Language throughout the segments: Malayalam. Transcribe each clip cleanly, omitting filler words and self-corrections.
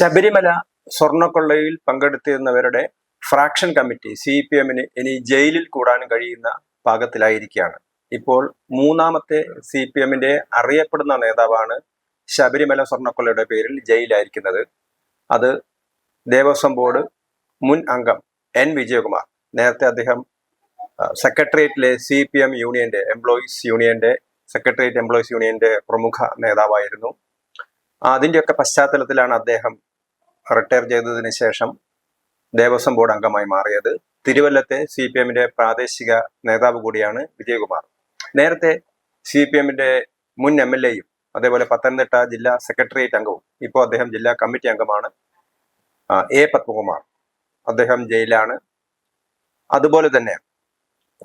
ശബരിമല സ്വർണ്ണക്കൊള്ളയിൽ പങ്കെടുത്തിരുന്നവരുടെ ഫ്രാക്ഷൻ കമ്മിറ്റി CPM-ന് ഇനി ജയിലിൽ കൂടാൻ കഴിയുന്ന പാകത്തിലായിരിക്കുകയാണ്. ഇപ്പോൾ മൂന്നാമത്തെ CPM-ന്റെ അറിയപ്പെടുന്ന നേതാവാണ് ശബരിമല സ്വർണ്ണക്കൊള്ളയുടെ പേരിൽ ജയിലായിരിക്കുന്നത്. അത് ദേവസ്വം ബോർഡ് മുൻ അംഗം N. വിജയകുമാർ. നേരത്തെ അദ്ദേഹം സെക്രട്ടേറിയറ്റിലെ CPM യൂണിയന്റെ സെക്രട്ടേറിയറ്റ് എംപ്ലോയീസ് യൂണിയന്റെ പ്രമുഖ നേതാവായിരുന്നു. അതിൻ്റെയൊക്കെ പശ്ചാത്തലത്തിലാണ് അദ്ദേഹം റിട്ടയർ ചെയ്തതിന് ശേഷം ദേവസ്വം ബോർഡ് അംഗമായി മാറിയത്. തിരുവല്ലത്തെ CPM-ന്റെ പ്രാദേശിക നേതാവ് കൂടിയാണ് വിജയകുമാർ. നേരത്തെ CPM-ന്റെ മുൻ MLA-യും അതേപോലെ പത്തനംതിട്ട ജില്ലാ സെക്രട്ടേറിയറ്റ് അംഗവും ഇപ്പോൾ അദ്ദേഹം ജില്ലാ കമ്മിറ്റി അംഗമാണ് A. പത്മകുമാർ. അദ്ദേഹം ജയിലാണ്. അതുപോലെ തന്നെ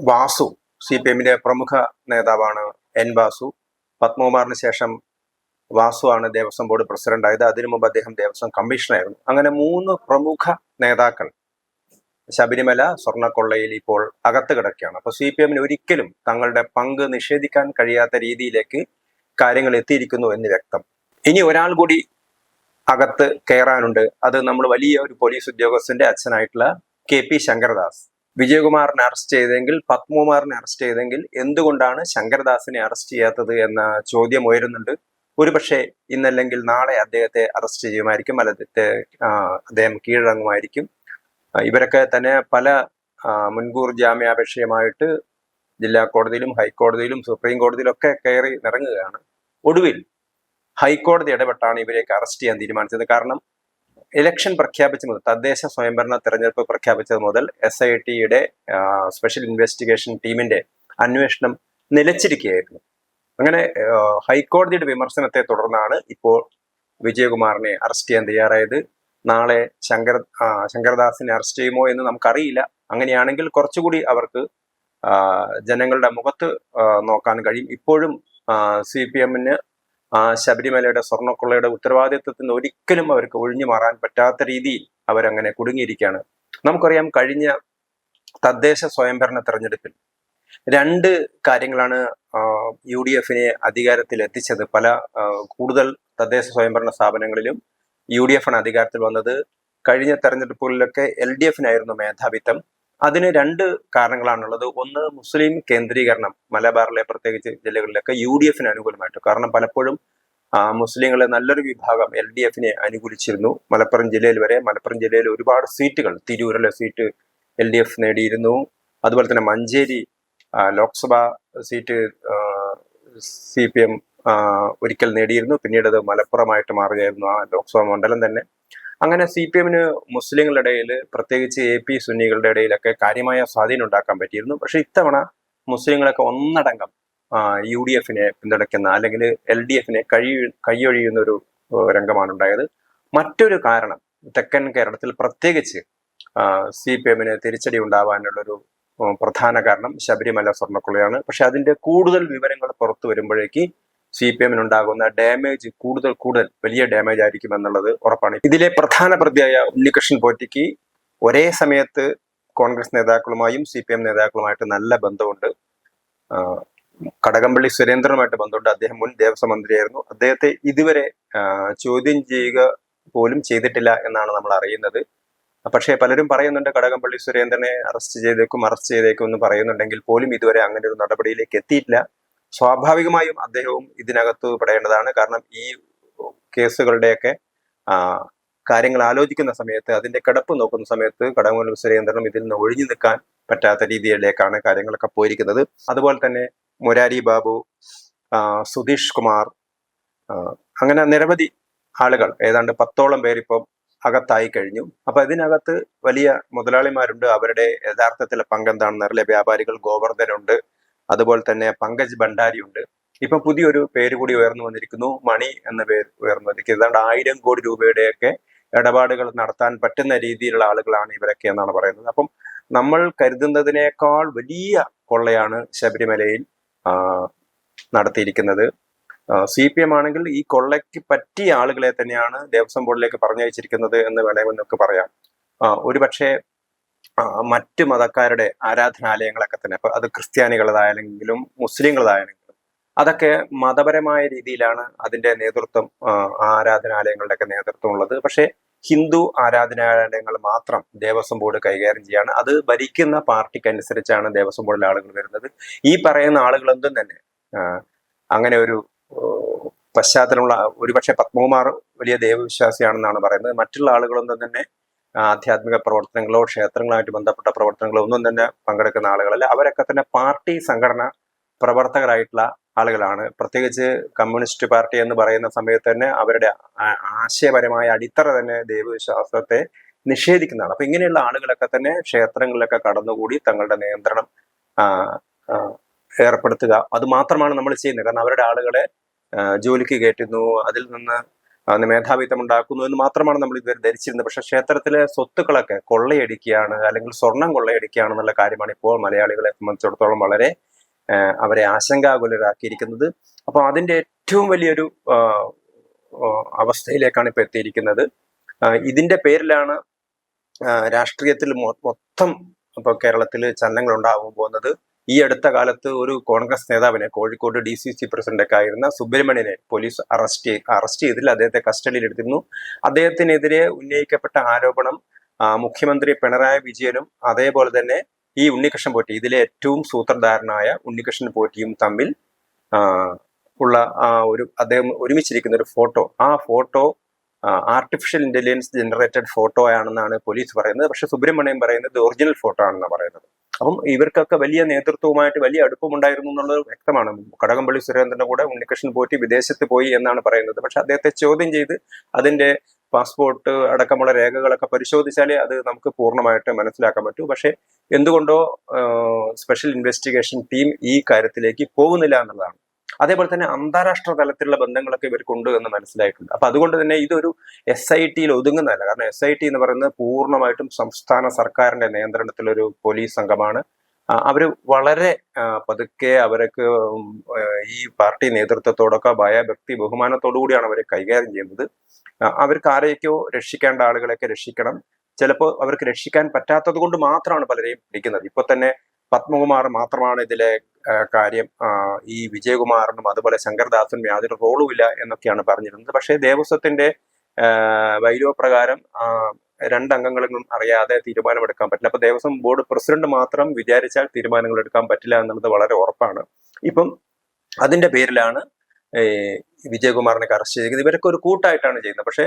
വാസു, CPM-ന്റെ പ്രമുഖ നേതാവാണ് N. വാസു. പത്മകുമാറിന് ശേഷം വാസു ആണ് ദേവസ്വം ബോർഡ് പ്രസിഡന്റ് ആയത്. അതിനു മുമ്പ് അദ്ദേഹം ദേവസ്വം കമ്മീഷണറായിരുന്നു. അങ്ങനെ 3 പ്രമുഖ നേതാക്കൾ ശബരിമല സ്വർണ്ണക്കൊള്ളയിൽ ഇപ്പോൾ അകത്ത് കിടക്കുകയാണ്. അപ്പൊ CPM-ന് ഒരിക്കലും തങ്ങളുടെ പങ്ക് നിഷേധിക്കാൻ കഴിയാത്ത രീതിയിലേക്ക് കാര്യങ്ങൾ എത്തിയിരിക്കുന്നു എന്ന് വ്യക്തം. ഇനി ഒരാൾ കൂടി അകത്ത് കയറാനുണ്ട്. അത് നമ്മൾ വലിയ ഒരു പോലീസ് ഉദ്യോഗസ്ഥന്റെ അച്ഛനായിട്ടുള്ള KP ശങ്കരദാസ്. വിജയകുമാറിനെ അറസ്റ്റ് ചെയ്തെങ്കിൽ, പത്മകുമാറിനെ അറസ്റ്റ് ചെയ്തെങ്കിൽ എന്തുകൊണ്ടാണ് ശങ്കരദാസിനെ അറസ്റ്റ് ചെയ്യാത്തത് എന്ന ചോദ്യം ഉയരുന്നുണ്ട്. ഒരുപക്ഷെ ഇന്നല്ലെങ്കിൽ നാളെ അദ്ദേഹത്തെ അറസ്റ്റ് ചെയ്യുമായിരിക്കും, അദ്ദേഹം കീഴടങ്ങുമായിരിക്കും. ഇവരൊക്കെ തന്നെ പല മുൻകൂർ ജാമ്യാപേക്ഷയുമായിട്ട് ജില്ലാ കോടതിയിലും ഹൈക്കോടതിയിലും സുപ്രീം കോടതിയിലും ഒക്കെ കയറി നിറങ്ങുകയാണ്. ഒടുവിൽ ഹൈക്കോടതി ഇടപെട്ടാണ് ഇവരെയൊക്കെ അറസ്റ്റ് ചെയ്യാൻ തീരുമാനിച്ചത്. കാരണം ഇലക്ഷൻ പ്രഖ്യാപിച്ച മുതൽ, തദ്ദേശ സ്വയംഭരണ തെരഞ്ഞെടുപ്പ് പ്രഖ്യാപിച്ചത് മുതൽ SIT-യുടെ സ്പെഷ്യൽ ഇൻവെസ്റ്റിഗേഷൻ ടീമിന്റെ അന്വേഷണം നിലച്ചിരിക്കുകയായിരുന്നു. അങ്ങനെ ഹൈക്കോടതിയുടെ വിമർശനത്തെ തുടർന്നാണ് ഇപ്പോൾ വിജയകുമാറിനെ അറസ്റ്റ് ചെയ്യാൻ തയ്യാറായത്. നാളെ ശങ്കരദാസിനെ അറസ്റ്റ് ചെയ്യുമോ എന്ന് നമുക്കറിയില്ല. അങ്ങനെയാണെങ്കിൽ കുറച്ചുകൂടി അവർക്ക് ജനങ്ങളുടെ മുഖത്ത് നോക്കാൻ കഴിയും. ഇപ്പോഴും CPM-ന് ശബരിമലയുടെ സ്വർണ്ണക്കൊള്ളയുടെ ഉത്തരവാദിത്വത്തിൽ നിന്ന് ഒരിക്കലും അവർക്ക് ഒഴിഞ്ഞു മാറാൻ പറ്റാത്ത രീതിയിൽ അവരങ്ങനെ കുടുങ്ങിയിരിക്കുകയാണ്. നമുക്കറിയാം, കഴിഞ്ഞ തദ്ദേശ സ്വയംഭരണ തെരഞ്ഞെടുപ്പിൽ 2 കാര്യങ്ങളാണ് UDF-നെ അധികാരത്തിൽ എത്തിച്ചത്. കൂടുതൽ തദ്ദേശ സ്വയംഭരണ സ്ഥാപനങ്ങളിലും UDF ആണ് അധികാരത്തിൽ വന്നത്. കഴിഞ്ഞ തെരഞ്ഞെടുപ്പുകളിലൊക്കെ LDF-നായിരുന്നു മേധാവിത്വം. അതിന് 2 കാരണങ്ങളാണുള്ളത്. ഒന്ന്, മുസ്ലിം കേന്ദ്രീകരണം. മലബാറിലെ പ്രത്യേകിച്ച് ജില്ലകളിലൊക്കെ UDF-ന് അനുകൂലമായിട്ട്. കാരണം പലപ്പോഴും മുസ്ലിങ്ങളെ നല്ലൊരു വിഭാഗം LDF-നെ അനുകൂലിച്ചിരുന്നു. മലപ്പുറം ജില്ലയിൽ ഒരുപാട് സീറ്റുകൾ, തിരൂരിലെ സീറ്റ് LDF നേടിയിരുന്നു. അതുപോലെ തന്നെ മഞ്ചേരി ലോക്സഭാ സീറ്റ് CPM ഒരിക്കൽ നേടിയിരുന്നു. പിന്നീട് അത് മലപ്പുറമായിട്ട് മാറുകയായിരുന്നു ആ ലോക്സഭാ മണ്ഡലം തന്നെ. അങ്ങനെ CPM-ന് മുസ്ലിങ്ങളുടെ ഇടയിൽ, പ്രത്യേകിച്ച് AP സുന്നികളുടെ ഇടയിലൊക്കെ കാര്യമായ സ്വാധീനം ഉണ്ടാക്കാൻ പറ്റിയിരുന്നു. പക്ഷെ ഇത്തവണ മുസ്ലിങ്ങളൊക്കെ ഒന്നടങ്കം UDF-നെ പിന്തുണയ്ക്കുന്ന, അല്ലെങ്കിൽ LDF-നെ കൈയൊഴിയുന്ന ഒരു രംഗമാണ് ഉണ്ടായത്. മറ്റൊരു കാരണം, തെക്കൻ കേരളത്തിൽ പ്രത്യേകിച്ച് CPM-ന് തിരിച്ചടി ഉണ്ടാവാനുള്ളൊരു പ്രധാന കാരണം ശബരിമല സ്വർണ്ണക്കൊള്ളയാണ്. പക്ഷെ അതിന്റെ കൂടുതൽ വിവരങ്ങൾ പുറത്തു വരുമ്പോഴേക്ക് CPM-നുണ്ടാകുന്ന ഡാമേജ് കൂടുതൽ വലിയ ഡാമേജ് ആയിരിക്കും എന്നുള്ളത് ഉറപ്പാണ്. ഇതിലെ പ്രധാന പ്രതിയായ ഉണ്ണികൃഷ്ണൻ പോറ്റിക്ക് ഒരേ സമയത്ത് കോൺഗ്രസ് നേതാക്കളുമായും CPM നേതാക്കളുമായിട്ട് നല്ല ബന്ധമുണ്ട്. കടകംപള്ളി സുരേന്ദ്രനുമായിട്ട് ബന്ധമുണ്ട്. അദ്ദേഹം മുൻ ദേവസ്വം മന്ത്രിയായിരുന്നു. അദ്ദേഹത്തെ ഇതുവരെ ചോദ്യം ചെയ്യുക പോലും ചെയ്തിട്ടില്ല എന്നാണ് നമ്മൾ അറിയുന്നത്. പക്ഷേ പലരും പറയുന്നുണ്ട് കടകംപള്ളി സുരേന്ദ്രനെ അറസ്റ്റ് ചെയ്തേക്കും എന്ന് പറയുന്നുണ്ടെങ്കിൽ പോലും ഇതുവരെ അങ്ങനെ ഒരു നടപടിയിലേക്ക് എത്തിയിട്ടില്ല. സ്വാഭാവികമായും അദ്ദേഹവും ഇതിനകത്ത് പെടേണ്ടതാണ്. കാരണം ഈ കേസുകളുടെയൊക്കെ കാര്യങ്ങൾ ആലോചിക്കുന്ന സമയത്ത്, അതിന്റെ കിടപ്പ് നോക്കുന്ന സമയത്ത് കടകംപള്ളി സുരേന്ദ്രനും ഇതിൽ നിന്ന് ഒഴിഞ്ഞു നിൽക്കാൻ പറ്റാത്ത രീതിയിലേക്കാണ് കാര്യങ്ങളൊക്കെ പോയിരിക്കുന്നത്. അതുപോലെ തന്നെ മുരാരി ബാബു, സുധീഷ് കുമാർ, അങ്ങനെ നിരവധി ആളുകൾ, ഏതാണ്ട് 10ഓളം പേരിപ്പം അകത്തായി കഴിഞ്ഞു. അപ്പൊ ഇതിനകത്ത് വലിയ മുതലാളിമാരുണ്ട്. അവരുടെ യഥാർത്ഥത്തിലെ പങ്കെന്താണെന്ന് അറിയില്ല. വ്യാപാരികൾ ഗോവർദ്ധനുണ്ട്, അതുപോലെ തന്നെ പങ്കജ് ഭണ്ഡാരി ഉണ്ട്. ഇപ്പൊ പുതിയൊരു പേര് കൂടി ഉയർന്നു വന്നിരിക്കുന്നു, മണി എന്ന പേര് ഉയർന്നു വന്നിരിക്കുന്നു. ഏതാണ്ട് 1000 കോടി രൂപയുടെയൊക്കെ ഇടപാടുകൾ നടത്താൻ പറ്റുന്ന രീതിയിലുള്ള ആളുകളാണ് ഇവരൊക്കെ എന്നാണ് പറയുന്നത്. അപ്പം നമ്മൾ കരുതുന്നതിനേക്കാൾ വലിയ കൊള്ളയാണ് ശബരിമലയിൽ നടത്തിയിരിക്കുന്നത്. CPM ആണെങ്കിൽ ഈ കൊള്ളയ്ക്ക് പറ്റിയ ആളുകളെ തന്നെയാണ് ദേവസ്വം ബോർഡിലേക്ക് പറഞ്ഞയച്ചിരിക്കുന്നത് എന്ന് വേണമെന്നൊക്കെ പറയാം. ഒരുപക്ഷെ മറ്റു മതക്കാരുടെ ആരാധനാലയങ്ങളൊക്കെ തന്നെ, അപ്പൊ അത് ക്രിസ്ത്യാനികളതായാലെങ്കിലും മുസ്ലിങ്ങളതായാലെങ്കിലും, അതൊക്കെ മതപരമായ രീതിയിലാണ് അതിന്റെ നേതൃത്വം, ആരാധനാലയങ്ങളുടെയൊക്കെ നേതൃത്വം ഉള്ളത്. പക്ഷേ ഹിന്ദു ആരാധനാലയങ്ങൾ മാത്രം ദേവസ്വം ബോർഡ് കൈകാര്യം ചെയ്യാണ്. അത് ഭരിക്കുന്ന പാർട്ടിക്ക് അനുസരിച്ചാണ് ദേവസ്വം ബോർഡിലെ ആളുകൾ വരുന്നത്. ഈ പറയുന്ന ആളുകളൊന്നും തന്നെ അങ്ങനെ ഒരു പശ്ചാത്തലമുള്ള, ഒരുപക്ഷെ പത്മകുമാർ വലിയ ദൈവവിശ്വാസിയാണെന്നാണ് പറയുന്നത്. മറ്റുള്ള ആളുകളൊന്നും തന്നെ ആധ്യാത്മിക പ്രവർത്തനങ്ങളോ ക്ഷേത്രങ്ങളുമായിട്ട് ബന്ധപ്പെട്ട പ്രവർത്തനങ്ങളോ ഒന്നും തന്നെ പങ്കെടുക്കുന്ന ആളുകളല്ല. അവരൊക്കെ തന്നെ പാർട്ടി സംഘടന പ്രവർത്തകരായിട്ടുള്ള ആളുകളാണ്. പ്രത്യേകിച്ച് കമ്മ്യൂണിസ്റ്റ് പാർട്ടി എന്ന് പറയുന്ന സമയത്ത് തന്നെ അവരുടെ ആശയപരമായ അടിത്തറ തന്നെ ദൈവവിശ്വാസത്തെ നിഷേധിക്കുന്നതാണ്. അപ്പൊ ഇങ്ങനെയുള്ള ആളുകളൊക്കെ തന്നെ ക്ഷേത്രങ്ങളിലൊക്കെ കടന്നുകൂടി തങ്ങളുടെ നിയന്ത്രണം ഏർപ്പെടുത്തുക, അത് മാത്രമാണ് നമ്മൾ ചെയ്യുന്നത്. കാരണം അവരുടെ ആളുകളെ ജോലിക്ക് കയറ്റുന്നു, അതിൽ നിന്ന് മേധാവിത്വം ഉണ്ടാക്കുന്നു എന്ന് മാത്രമാണ് നമ്മൾ ഇതുവരെ ധരിച്ചിരുന്നത്. പക്ഷെ ക്ഷേത്രത്തിലെ സ്വത്തുക്കളൊക്കെ കൊള്ളയടിക്കുകയാണ്, അല്ലെങ്കിൽ സ്വർണം കൊള്ളയടിക്കുകയാണെന്നുള്ള കാര്യമാണ് ഇപ്പോൾ മലയാളികളെ സംബന്ധിച്ചിടത്തോളം വളരെ അവരെ ആശങ്കാകുലരാക്കിയിരിക്കുന്നത്. അപ്പൊ അതിന്റെ ഏറ്റവും വലിയൊരു അവസ്ഥയിലേക്കാണ് ഇപ്പൊ എത്തിയിരിക്കുന്നത്. ഇതിന്റെ പേരിലാണ് രാഷ്ട്രീയത്തിൽ മൊത്തം ഇപ്പൊ കേരളത്തിൽ ചലനങ്ങൾ ഉണ്ടാകാൻ പോകുന്നത്. ഈ അടുത്ത കാലത്ത് ഒരു കോൺഗ്രസ് നേതാവിനെ, കോഴിക്കോട് DCC പ്രസിഡന്റൊക്കെ ആയിരുന്ന സുബ്രഹ്മണ്യനെ പോലീസ് അറസ്റ്റ് ചെയ്തില്ല, അദ്ദേഹത്തെ കസ്റ്റഡിയിൽ എടുത്തിരുന്നു. അദ്ദേഹത്തിനെതിരെ ഉന്നയിക്കപ്പെട്ട ആരോപണം മുഖ്യമന്ത്രി പിണറായി വിജയനും അതേപോലെ തന്നെ ഈ ഉണ്ണികൃഷ്ണൻ പോറ്റി, ഇതിലെ ഏറ്റവും സൂത്രധാരനായ ഉണ്ണികൃഷ്ണൻ പോറ്റിയും തമ്മിൽ ഉള്ള അദ്ദേഹം ഒരുമിച്ചിരിക്കുന്ന ഒരു ഫോട്ടോ, ആ photo artificial intelligence generated photo ആണെന്നാണ് പോലീസ് പറയുന്നത്. പക്ഷെ സുബ്രഹ്മണ്യം പറയുന്നത് ഒറിജിനൽ ഫോട്ടോ ആണെന്നാണ് പറയുന്നത്. അപ്പം ഇവർക്കൊക്കെ വലിയ നേതൃത്വവുമായിട്ട് വലിയ അടുപ്പമുണ്ടായിരുന്നു എന്നുള്ളത് വ്യക്തമാണ്. കടകംപള്ളി സുരേന്ദ്രന്റെ കൂടെ ഉണ്ണികൃഷ്ണൻ പോറ്റി വിദേശത്ത് പോയി എന്നാണ് പറയുന്നത്. പക്ഷെ അദ്ദേഹത്തെ ചോദ്യം ചെയ്ത് അതിന്റെ പാസ്പോർട്ട് അടക്കമുള്ള രേഖകളൊക്കെ പരിശോധിച്ചാലേ അത് നമുക്ക് പൂർണ്ണമായിട്ട് മനസ്സിലാക്കാൻ പറ്റൂ. പക്ഷെ എന്തുകൊണ്ടോ സ്പെഷ്യൽ ഇൻവെസ്റ്റിഗേഷൻ ടീം ഈ കാര്യത്തിലേക്ക് പോകുന്നില്ല എന്നുള്ളതാണ്. അതേപോലെ തന്നെ അന്താരാഷ്ട്ര തലത്തിലുള്ള ബന്ധങ്ങളൊക്കെ ഇവർക്കുണ്ട് എന്ന് മനസ്സിലായിട്ടുണ്ട്. അപ്പൊ അതുകൊണ്ട് തന്നെ ഇതൊരു SITയിൽ ഒതുങ്ങുന്നതല്ല. കാരണം SIT എന്ന് പറയുന്നത് പൂർണ്ണമായിട്ടും സംസ്ഥാന സർക്കാരിന്റെ നിയന്ത്രണത്തിലൊരു പോലീസ് സംഘമാണ്. അവര് വളരെ പതുക്കെ അവർക്ക് ഈ പാർട്ടി നേതൃത്വത്തോടൊക്കെ ഭയഭക്തി ബഹുമാനത്തോടു കൂടിയാണ് അവരെ കൈകാര്യം ചെയ്യുന്നത്. അവർക്ക് ആരെയൊക്കെയോ രക്ഷിക്കേണ്ട ആളുകളെയൊക്കെ രക്ഷിക്കണം. ചിലപ്പോൾ അവർക്ക് രക്ഷിക്കാൻ പറ്റാത്തത് കൊണ്ട് മാത്രമാണ് പലരെയും പിടിക്കുന്നത്. ഇപ്പൊ തന്നെ പത്മകുമാർ മാത്രമാണ് ഇതിലെ കാര്യം, ഈ വിജയകുമാറിനും അതുപോലെ ശങ്കർദാസിനും യാതൊരു റോളും ഇല്ല എന്നൊക്കെയാണ് പറഞ്ഞിരുന്നത്. പക്ഷേ ദേവസ്വത്തിന്റെ ബൈലോ പ്രകാരം 2 അംഗങ്ങളൊന്നും അറിയാതെ തീരുമാനമെടുക്കാൻ പറ്റില്ല. അപ്പൊ ദേവസ്വം ബോർഡ് പ്രസിഡന്റ് മാത്രം വിചാരിച്ചാൽ തീരുമാനങ്ങൾ എടുക്കാൻ പറ്റില്ല എന്നുള്ളത് വളരെ ഉറപ്പാണ്. ഇപ്പം അതിന്റെ പേരിലാണ് വിജയകുമാറിനെ അറസ്റ്റ് ചെയ്തിരിക്കുന്നത്. ഇവരൊക്കെ ഒരു കൂട്ടായിട്ടാണ് ചെയ്യുന്നത്. പക്ഷേ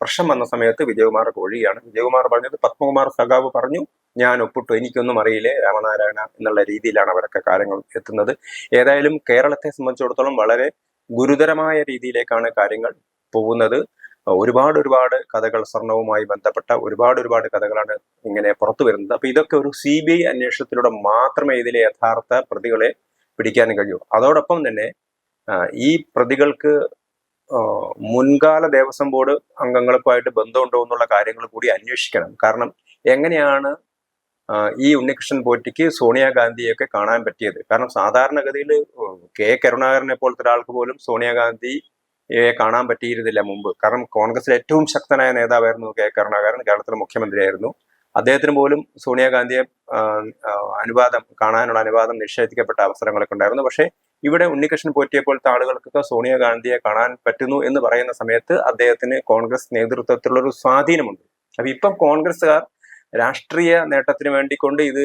പ്രശ്നം വന്ന സമയത്ത് വിജയകുമാർ ഒഴിയാണ്. വിജയകുമാർ പറഞ്ഞത് പത്മകുമാർ സഖാവ് പറഞ്ഞു, ഞാൻ ഒപ്പിട്ടു, എനിക്കൊന്നും അറിയില്ലേ രാമനാരായണ എന്നുള്ള രീതിയിലാണ് അവരൊക്കെ കാര്യങ്ങൾ എത്തുന്നത്. ഏതായാലും കേരളത്തെ സംബന്ധിച്ചിടത്തോളം വളരെ ഗുരുതരമായ രീതിയിലേക്കാണ് കാര്യങ്ങൾ പോകുന്നത്. ഒരുപാട് കഥകൾ, സ്വർണവുമായി ബന്ധപ്പെട്ട ഒരുപാട് കഥകളാണ് ഇങ്ങനെ പുറത്തു വരുന്നത്. അപ്പൊ ഇതൊക്കെ ഒരു CBI അന്വേഷണത്തിലൂടെ മാത്രമേ ഇതിലെ യഥാർത്ഥ പ്രതികളെ പിടിക്കാൻ കഴിയൂ. അതോടൊപ്പം തന്നെ ഈ പ്രതികൾക്ക് മുൻകാല ദേവസ്വം ബോർഡ് അംഗങ്ങൾക്കുമായിട്ട് ബന്ധമുണ്ടോ എന്നുള്ള കാര്യങ്ങൾ കൂടി അന്വേഷിക്കണം. കാരണം എങ്ങനെയാണ് ഈ ഉണ്ണികൃഷ്ണൻ പോറ്റിക്ക് സോണിയാഗാന്ധിയൊക്കെ കാണാൻ പറ്റിയത്? കാരണം സാധാരണഗതിയിൽ കരുണാകരനെ പോലത്തെ ഒരാൾക്ക് പോലും സോണിയാഗാന്ധിയെ കാണാൻ പറ്റിയിരുന്നില്ല മുമ്പ്. കാരണം കോൺഗ്രസിലെ ഏറ്റവും ശക്തനായ നേതാവായിരുന്നു കരുണാകരൻ, കേരളത്തിലെ മുഖ്യമന്ത്രിയായിരുന്നു. അദ്ദേഹത്തിന് പോലും സോണിയാഗാന്ധിയെ കാണാനുള്ള അനുവാദം നിഷേധിക്കപ്പെട്ട അവസരങ്ങളൊക്കെ ഉണ്ടായിരുന്നു. പക്ഷേ ഇവിടെ ഉണ്ണികൃഷ്ണൻ പോറ്റിയെ പോലത്തെ ആളുകൾക്കൊക്കെ സോണിയാഗാന്ധിയെ കാണാൻ പറ്റുന്നു എന്ന് പറയുന്ന സമയത്ത് അദ്ദേഹത്തിന് കോൺഗ്രസ് നേതൃത്വത്തിലുള്ള ഒരു സ്വാധീനമുണ്ട്. അപ്പൊ ഇപ്പം കോൺഗ്രസ്സുകാർ രാഷ്ട്രീയ നേട്ടത്തിന് വേണ്ടിക്കൊണ്ട് ഇത്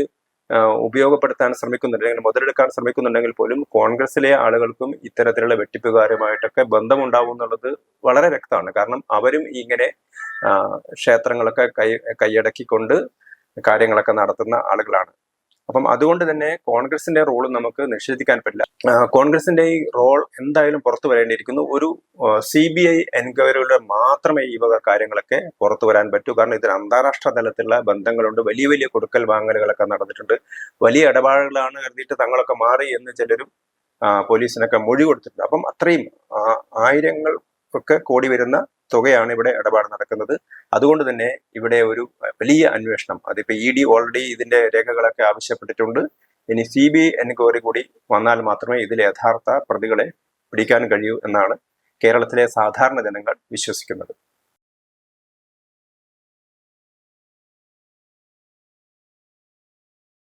ഉപയോഗപ്പെടുത്താൻ ശ്രമിക്കുന്നുണ്ടെങ്കിൽ, മുതലെടുക്കാൻ ശ്രമിക്കുന്നുണ്ടെങ്കിൽ പോലും കോൺഗ്രസിലെ ആളുകൾക്കും ഇത്തരത്തിലുള്ള വെട്ടിപ്പുകാരുമായിട്ടൊക്കെ ബന്ധമുണ്ടാവും എന്നുള്ളത് വളരെ വ്യക്തമാണ്. കാരണം അവരും ഇങ്ങനെ ക്ഷേത്രങ്ങളൊക്കെ കൈയടക്കിക്കൊണ്ട് കാര്യങ്ങളൊക്കെ നടത്തുന്ന ആളുകളാണ്. അപ്പം അതുകൊണ്ട് തന്നെ കോൺഗ്രസിന്റെ റോൾ നമുക്ക് നിഷേധിക്കാൻ പറ്റില്ല. കോൺഗ്രസിന്റെ ഈ റോൾ എന്തായാലും പുറത്തു വരേണ്ടിയിരിക്കുന്നു. ഒരു CBI എൻക്വയറിയിലൂടെ മാത്രമേ ഈ വക കാര്യങ്ങളൊക്കെ പുറത്തു വരാൻ പറ്റൂ. കാരണം ഇതിന് അന്താരാഷ്ട്ര തലത്തിലുള്ള ബന്ധങ്ങളുണ്ട്, വലിയ കൊടുക്കൽ വാങ്ങലുകളൊക്കെ നടന്നിട്ടുണ്ട്, വലിയ ഇടപാടുകളാണ് കരുതിയിട്ട് തങ്ങളൊക്കെ മാറി എന്ന് ചിലരും പോലീസിനൊക്കെ മൊഴി കൊടുത്തിട്ടുണ്ട്. അപ്പം അത്രയും ആയിരങ്ങൾ ഒക്കെ കോടി വരുന്ന തുകയാണ് ഇവിടെ ഇടപാട് നടക്കുന്നത്. അതുകൊണ്ട് തന്നെ ഇവിടെ ഒരു വലിയ അന്വേഷണം, അതിപ്പോ ED ഓൾറെഡി ഇതിന്റെ രേഖകളൊക്കെ ആവശ്യപ്പെട്ടിട്ടുണ്ട്. ഇനി CBI എൻക്വയറി കൂടി വന്നാൽ മാത്രമേ ഇതിലെ യഥാർത്ഥ പ്രതികളെ പിടിക്കാൻ കഴിയൂ എന്നാണ് കേരളത്തിലെ സാധാരണ ജനങ്ങൾ വിശ്വസിക്കുന്നത്.